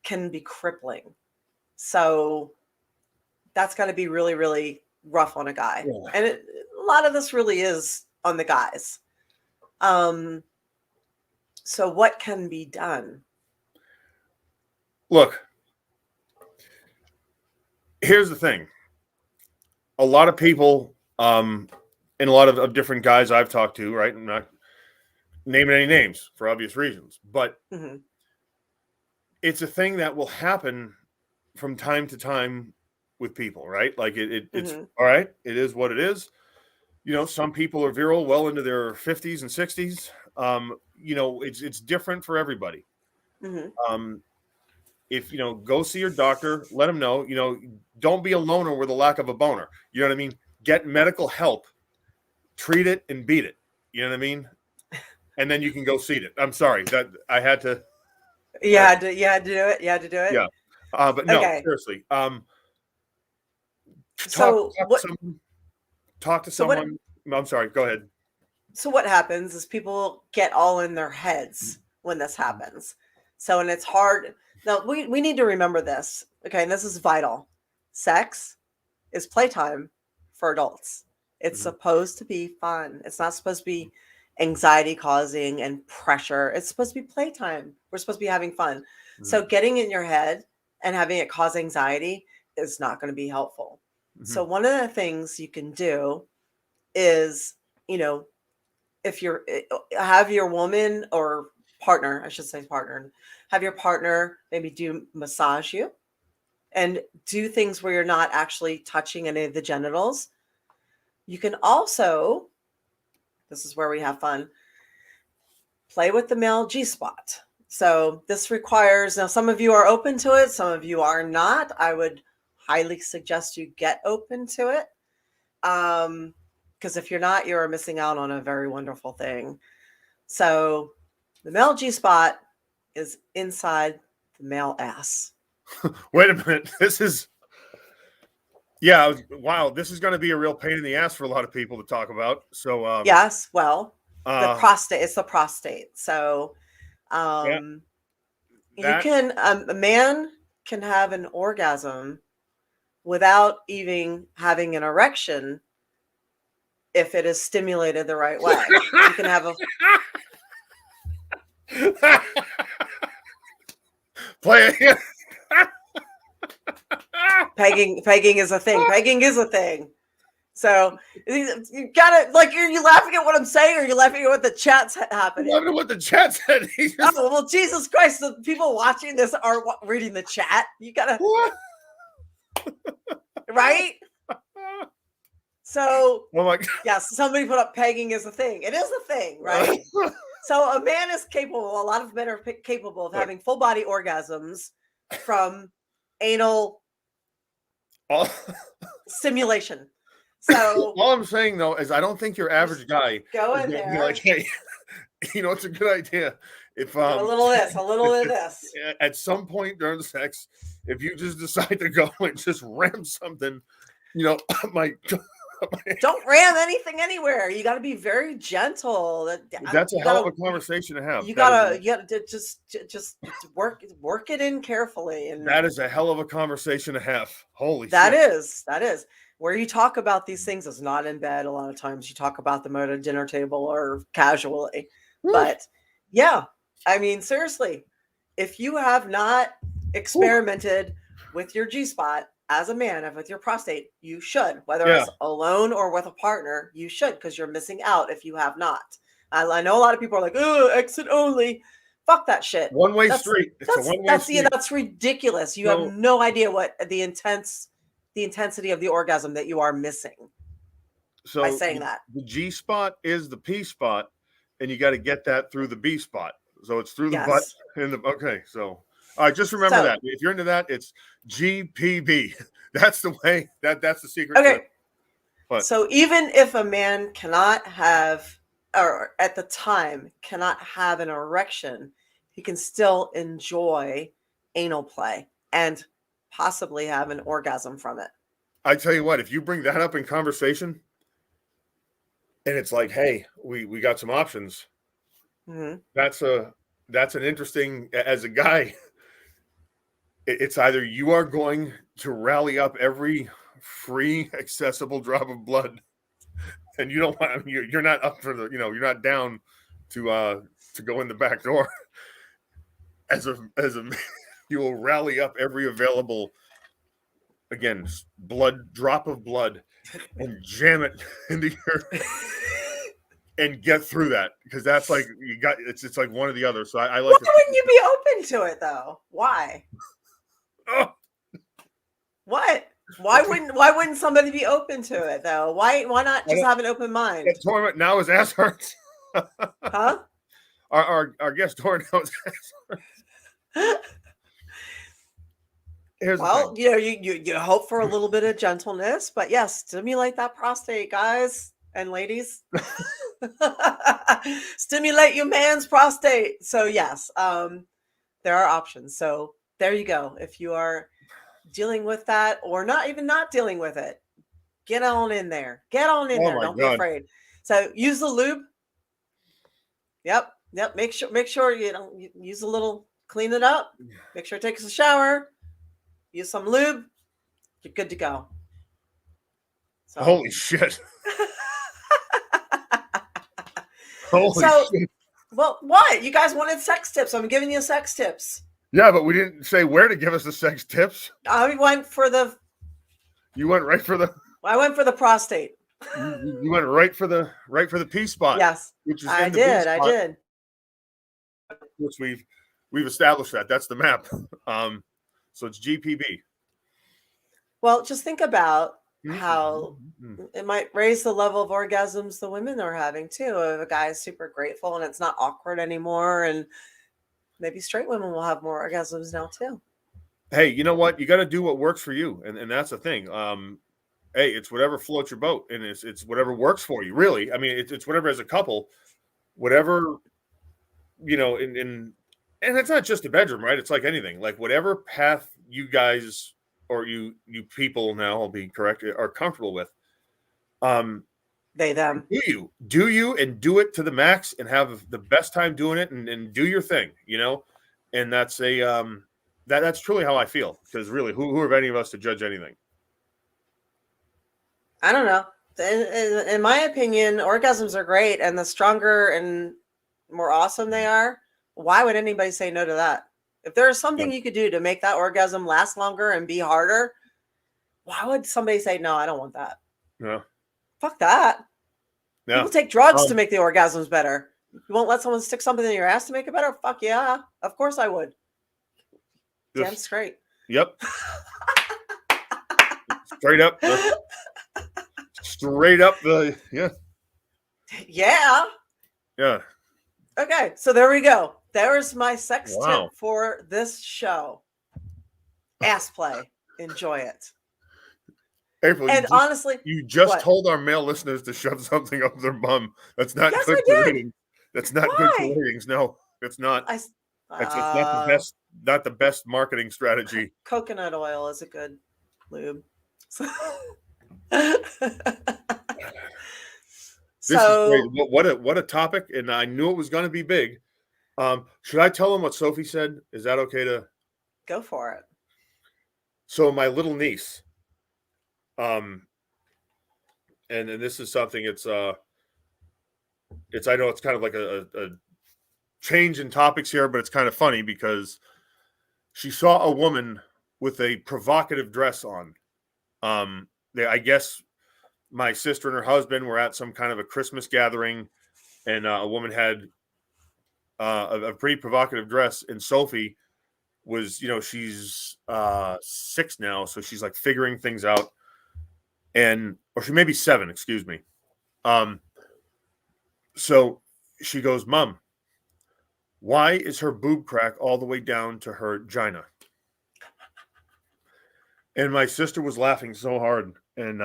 B: can be crippling. So that's got to be really, really rough on a guy.
C: Yeah.
B: And a lot of this really is on the guys. So what can be done?
C: Look, here's the thing. A lot of people, and a lot of different guys I've talked to, right? I'm not naming any names for obvious reasons, but it's a thing that will happen from time to time with people, right? Like it's all right. It is what it is. You know, some people are virile well into their 50s and 60s. You know, it's different for everybody. If, you know, go see your doctor, let them know, you know, don't be a loner with a lack of a boner. You know what I mean? Get medical help, treat it and beat it. You know what I mean? And then you can go see it. I'm sorry that I had to.
B: You had to do it. You had to do it.
C: Yeah. But no, seriously. Talk to someone. I'm sorry. Go ahead.
B: So what happens is people get all in their heads when this happens. So, and it's hard. Now, we need to remember this. Okay, and this is vital. Sex is playtime for adults. It's supposed to be fun. It's not supposed to be anxiety causing and pressure. It's supposed to be playtime. We're supposed to be having fun. So getting in your head and having it cause anxiety is not going to be helpful. So one of the things you can do is, you know, if you're have your woman or partner, I should say partner, have your partner maybe massage you and do things where you're not actually touching any of the genitals. You can also, this is where we have fun, play with the male G-spot. So this requires, now some of you are open to it, some of you are not. I would highly suggest you get open to it. Because if you're not, you're missing out on a very wonderful thing. So the male G-spot is inside the male ass.
C: Wait a minute. This is, wow. This is going to be a real pain in the ass for a lot of people to talk about. So,
B: yes, well, the prostate, it's the prostate. So, you can, a man can have an orgasm without even having an erection if it is stimulated the right way. You can have a
C: play it.
B: Pegging is a thing. Pegging is a thing. So you gotta, like, are you laughing at what I'm saying, or are you laughing at what the chat's happening?
C: I'm laughing at what the chat said.
B: Oh well, Jesus Christ! The people watching this are reading the chat. You gotta, right? So,
C: oh my God.
B: Yes, somebody put up pegging is a thing. It is a thing, right? So a man is capable, a lot of men are capable of having full body orgasms from anal stimulation. So
C: all I'm saying though is I don't think your average guy
B: go in there.
C: Be like, hey, you know, it's a good idea if
B: a little of this.
C: At some point during the sex, if you just decide to go and just ram something, you know,
B: don't ram anything anywhere. You got to be very gentle.
C: That's a hell of a conversation to have.
B: You gotta just work it in carefully. And
C: that is a hell of a conversation to have. Holy shit.
B: That is. Where you talk about these things is not in bed. A lot of times you talk about them at a dinner table or casually. But yeah, I mean, seriously, if you have not experimented with your G-spot as a man, with your prostate, you should, whether it's alone or with a partner, you should, because you're missing out if you have not. I know a lot of people are like, oh, exit only. Fuck that shit.
C: One-way street. It's a one-way street.
B: Yeah, that's ridiculous. You have no idea what the intensity of the orgasm that you are missing by saying that.
C: The G spot is the P spot, and you got to get that through the B spot. So it's through the butt and the okay. So all right, just remember that. If you're into that, it's GPB. That's the way. That's the secret.
B: Okay. But so even if a man cannot have, or at the time cannot have an erection, he can still enjoy anal play and possibly have an orgasm from it.
C: I tell you what, if you bring that up in conversation and it's like, hey, we got some options. That's an interesting, as a guy, it's either you are going to rally up every free, accessible drop of blood, and you don't want, I mean, you're not up for the, you're not down to go in the back door. As a you will rally up every available, again, drop of blood, and jam it into your and get through that, because that's like it's like one or the other. So I like.
B: Why wouldn't you be open to it though? Why?
C: Oh.
B: What? Why wouldn't somebody be open to it though? Why not just have an open mind?
C: That tournament now his ass hurts.
B: Huh?
C: Our guest tour now his ass hurts.
B: Well, you hope for a little bit of gentleness, but yes, stimulate that prostate, guys and ladies. Stimulate your man's prostate. So yes, there are options. So there you go. If you are dealing with that, or not dealing with it, get on in there. Get on in there. Don't be afraid. So use the lube. Yep. Make sure you use a little, clean it up. Make sure it takes a shower. Use some lube. You're good to go. So.
C: Holy shit. Holy shit.
B: Well, what? You guys wanted sex tips. I'm giving you sex tips.
C: Yeah, but we didn't say where to give us the sex tips.
B: I went for the.
C: You went right for the.
B: I went for the prostate.
C: You went right for the P spot.
B: Yes,
C: which is
B: I did.
C: Which we've established that. That's the map. So it's GPB.
B: Well, just think about how it might raise the level of orgasms the women are having too. If a guy is super grateful and it's not awkward anymore, and maybe straight women will have more orgasms now too.
C: Hey, you know what? You got to do what works for you, and that's the thing. Hey, it's whatever floats your boat, and it's whatever works for you. Really, I mean, it's whatever as a couple, whatever, and it's not just a bedroom, right? It's like anything, like whatever path you guys or you people, now I'll be correct, are comfortable with.
B: They, them.
C: Do you and do it to the max and have the best time doing it and do your thing, and that's that's truly how I feel, because really, who are any of us to judge anything?
B: I don't know. In my opinion, orgasms are great, and the stronger and more awesome they are, why would anybody say no to that? If there is something you could do to make that orgasm last longer and be harder, why would somebody say, no, I don't want that?
C: Yeah.
B: Fuck that. Yeah. People take drugs to make the orgasms better. You won't let someone stick something in your ass to make it better? Fuck yeah. Of course I would. Damn straight.
C: Yep. Straight up. Yeah.
B: Yeah.
C: Yeah.
B: Okay, so there we go. There's my sex tip for this show. Ass play. Enjoy it.
C: April,
B: and honestly,
C: you just told our male listeners to shove something up their bum. That's not good for ratings. That's not good for ratings. No, it's not. It's not the best marketing strategy.
B: Coconut oil is a good lube.
C: This is great. What a topic, and I knew it was going to be big. Should I tell them what Sophie said? Is that okay to
B: go for it?
C: So my little niece, and this is something. It's I know it's kind of like a change in topics here, but it's kind of funny because she saw a woman with a provocative dress on. I guess my sister and her husband were at some kind of a Christmas gathering, and a woman had a pretty provocative dress, and Sophie was, she's 6 now, so she's like figuring things out, or she may be 7, excuse me. So she goes, Mom, why is her boob crack all the way down to her vagina? And my sister was laughing so hard and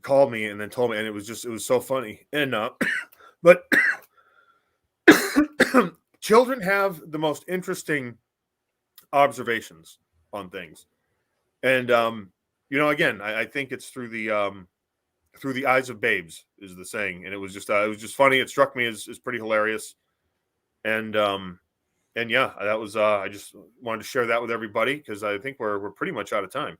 C: called me and then told me, and it was so funny. And but children have the most interesting observations on things. And again, I think it's through the eyes of babes is the saying. And it was just funny. It struck me as pretty hilarious. And yeah, that was I just wanted to share that with everybody because I think we're pretty much out of time.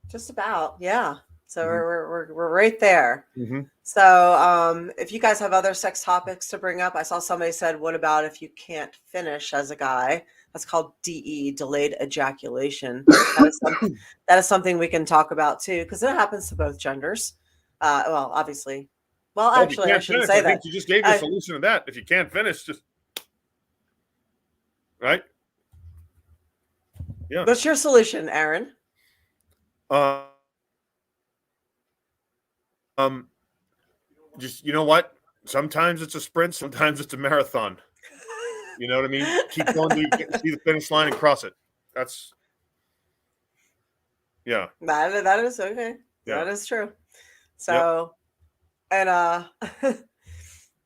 B: Just about, yeah. So
C: Mhm.
B: we're right there.
C: Mm-hmm.
B: So if you guys have other sex topics to bring up, I saw somebody said, "What about if you can't finish as a guy?" That's called DE, delayed ejaculation. That is something we can talk about too, because it happens to both genders. Well, obviously. Well,
C: Well, if you
B: actually, I
C: can't
B: shouldn't
C: finish,
B: say
C: I think
B: that.
C: you just gave your solution to that. If you can't finish, just right. Yeah.
B: What's your solution, Aaron?
C: Just you know what? Sometimes it's a sprint, sometimes it's a marathon. You know what I mean? Keep going till you see the finish line and cross it. That's yeah.
B: That is okay.
C: Yeah.
B: That is true.
C: Yep.
B: So, and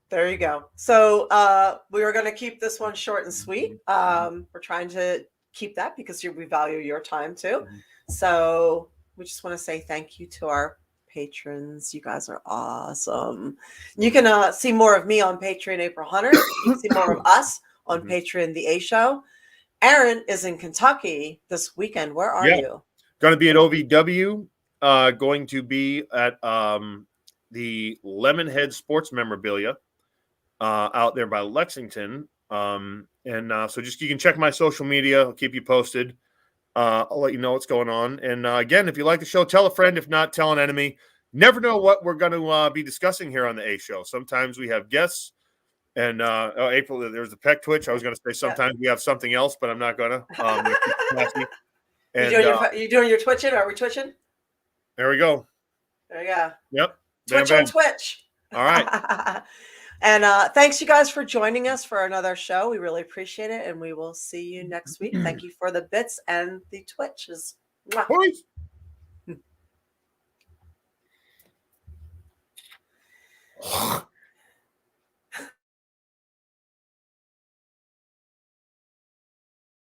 B: there you go. So we were going to keep this one short and sweet. We're trying to keep that because we value your time too. So we just want to say thank you to our patrons. You guys are awesome. You can see more of me on Patreon, April Hunter. You can see more of us on Patreon, The A Show. Aaron is in Kentucky this weekend. Where are you?
C: Going to be at OVW. Going to be at the Lemonhead Sports Memorabilia out there by Lexington. So just you can check my social media. I'll keep you posted. I'll let you know what's going on. And again, if you like the show, tell a friend. If not, tell an enemy. Never know what we're going to be discussing here on the A Show. Sometimes we have guests. And April, there's the peck twitch. I was going to say sometimes we have something else, but I'm not going to.
B: You doing your twitching? Are we twitching?
C: There we go.
B: There you go.
C: Yep.
B: Twitch on Twitch.
C: All right.
B: And thanks, you guys, for joining us for another show. We really appreciate it. And we will see you next week. Thank you for the bits and the twitches. Mwah.